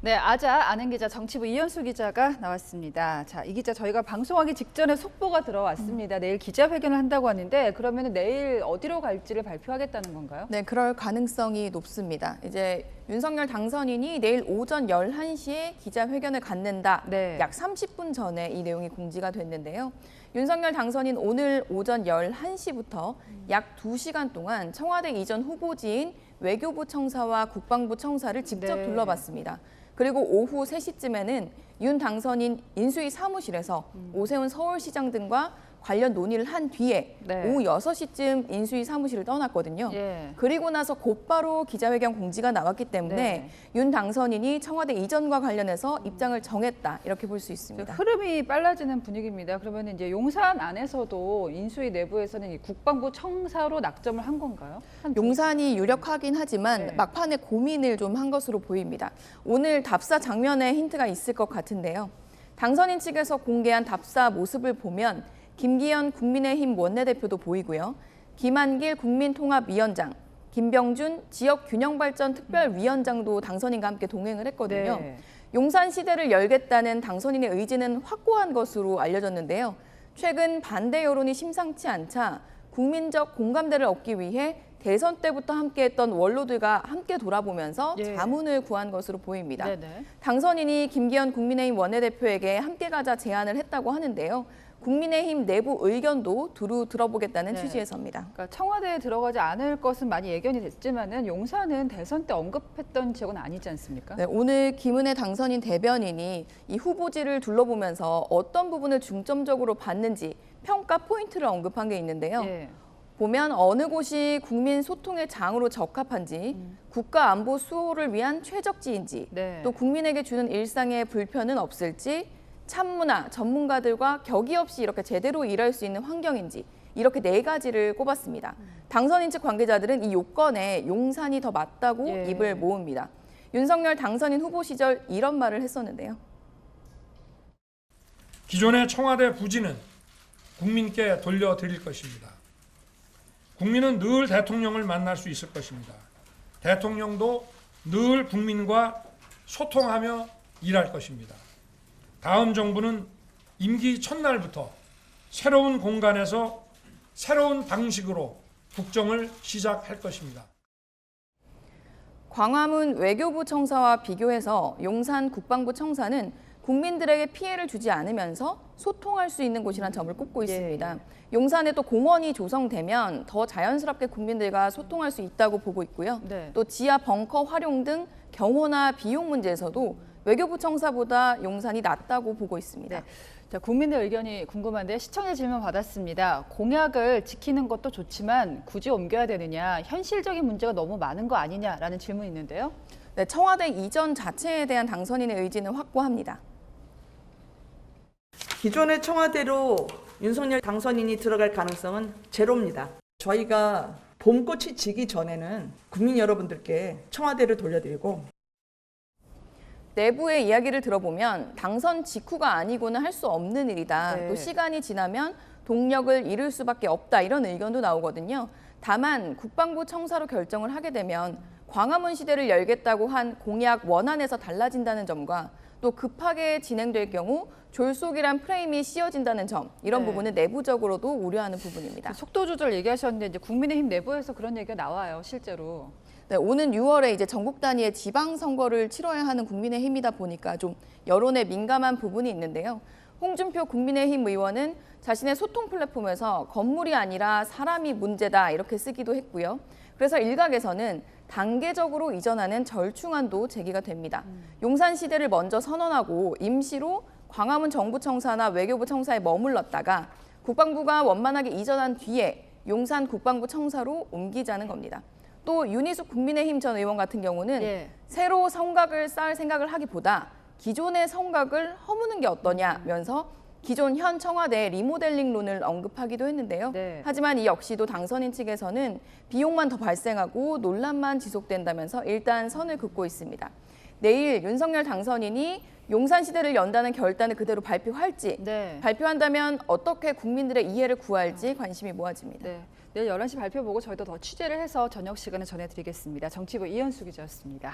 네, 아는 기자 정치부 이현수 기자가 나왔습니다. 자, 이 기자 저희가 방송하기 직전에 속보가 들어왔습니다. 내일 기자회견을 한다고 하는데 그러면 내일 어디로 갈지를 발표하겠다는 건가요? 네, 그럴 가능성이 높습니다. 이제 윤석열 당선인이 내일 오전 11시에 기자회견을 갖는다. 네. 약 30분 전에 이 내용이 공지가 됐는데요. 윤석열 당선인 오늘 오전 11시부터 약 2시간 동안 청와대 이전 후보지인 외교부 청사와 국방부 청사를 직접 네. 둘러봤습니다. 그리고 오후 3시쯤에는 윤 당선인 인수위 사무실에서 오세훈 서울시장 등과 관련 논의를 한 뒤에 네. 오후 6시쯤 인수위 사무실을 떠났거든요. 예. 그리고 나서 곧바로 기자회견 공지가 나왔기 때문에 네. 윤 당선인이 청와대 이전과 관련해서 입장을 정했다 이렇게 볼 수 있습니다. 흐름이 빨라지는 분위기입니다. 그러면 이제 용산 안에서도 인수위 내부에서는 이 국방부 청사로 낙점을 한 건가요? 용산이 유력하긴 하지만 네. 막판에 고민을 좀 한 것으로 보입니다. 오늘 답사 장면에 힌트가 있을 것 같은데요. 당선인 측에서 공개한 답사 모습을 보면 김기현 국민의힘 원내대표도 보이고요. 김한길 국민통합위원장, 김병준 지역균형발전특별위원장도 당선인과 함께 동행을 했거든요. 네. 용산 시대를 열겠다는 당선인의 의지는 확고한 것으로 알려졌는데요. 최근 반대 여론이 심상치 않자 국민적 공감대를 얻기 위해 대선 때부터 함께했던 원로들과 함께 돌아보면서 예. 자문을 구한 것으로 보입니다. 네네. 당선인이 김기현 국민의힘 원내대표에게 함께 가자 제안을 했다고 하는데요. 국민의힘 내부 의견도 두루 들어보겠다는 네. 취지에서입니다. 그러니까 청와대에 들어가지 않을 것은 많이 예견이 됐지만은 용산은 대선 때 언급했던 지역은 아니지 않습니까? 네, 오늘 김은혜 당선인 대변인이 이 후보지를 둘러보면서 어떤 부분을 중점적으로 봤는지 평가 포인트를 언급한 게 있는데요. 예. 보면 어느 곳이 국민 소통의 장으로 적합한지, 국가 안보 수호를 위한 최적지인지, 네. 또 국민에게 주는 일상에 불편은 없을지, 참문화 전문가들과 격의 없이 이렇게 제대로 일할 수 있는 환경인지 이렇게 4가지를 꼽았습니다. 당선인 측 관계자들은 이 요건에 용산이 더 맞다고 예. 입을 모읍니다. 윤석열 당선인 후보 시절 이런 말을 했었는데요. 기존의 청와대 부지는 국민께 돌려드릴 것입니다. 국민은 늘 대통령을 만날 수 있을 것입니다. 대통령도 늘 국민과 소통하며 일할 것입니다. 다음 정부는 임기 첫날부터 새로운 공간에서 새로운 방식으로 국정을 시작할 것입니다. 광화문 외교부 청사와 비교해서 용산 국방부 청사는 국민들에게 피해를 주지 않으면서 소통할 수 있는 곳이란 점을 꼽고 있습니다. 용산에 또 공원이 조성되면 더 자연스럽게 국민들과 소통할 수 있다고 보고 있고요. 네. 또 지하 벙커 활용 등 경호나 비용 문제에서도 외교부 청사보다 용산이 낫다고 보고 있습니다. 네. 자, 국민의 의견이 궁금한데 시청자 질문 받았습니다. 공약을 지키는 것도 좋지만 굳이 옮겨야 되느냐, 현실적인 문제가 너무 많은 거 아니냐라는 질문이 있는데요. 네, 청와대 이전 자체에 대한 당선인의 의지는 확고합니다. 기존의 청와대로 윤석열 당선인이 들어갈 가능성은 제로입니다. 저희가 봄꽃이 지기 전에는 국민 여러분들께 청와대를 돌려드리고 내부의 이야기를 들어보면 당선 직후가 아니고는 할 수 없는 일이다. 네. 또 시간이 지나면 동력을 잃을 수밖에 없다. 이런 의견도 나오거든요. 다만 국방부 청사로 결정을 하게 되면 광화문 시대를 열겠다고 한 공약 원안에서 달라진다는 점과 또 급하게 진행될 경우 졸속이란 프레임이 씌워진다는 점, 이런 네. 부분은 내부적으로도 우려하는 부분입니다. 속도 조절 얘기하셨는데 이제 국민의힘 내부에서 그런 얘기가 나와요, 실제로. 네, 오는 6월에 이제 전국 단위의 지방선거를 치러야 하는 국민의힘이다 보니까 좀 여론에 민감한 부분이 있는데요. 홍준표 국민의힘 의원은 자신의 소통 플랫폼에서 건물이 아니라 사람이 문제다 이렇게 쓰기도 했고요. 그래서 일각에서는 단계적으로 이전하는 절충안도 제기가 됩니다. 용산 시대를 먼저 선언하고 임시로 광화문 정부청사나 외교부 청사에 머물렀다가 국방부가 원만하게 이전한 뒤에 용산 국방부 청사로 옮기자는 겁니다. 또 윤희숙 국민의힘 전 의원 같은 경우는 예. 새로 성곽을 쌓을 생각을 하기보다 기존의 성곽을 허무는 게 어떠냐면서 기존 현 청와대 리모델링론을 언급하기도 했는데요. 네. 하지만 이 역시도 당선인 측에서는 비용만 더 발생하고 논란만 지속된다면서 일단 선을 긋고 있습니다. 내일 윤석열 당선인이 용산 시대를 연다는 결단을 그대로 발표할지, 네. 발표한다면 어떻게 국민들의 이해를 구할지 관심이 모아집니다. 네. 내일 11시 발표 보고 저희도 더 취재를 해서 저녁 시간에 전해드리겠습니다. 정치부 이현수 기자였습니다.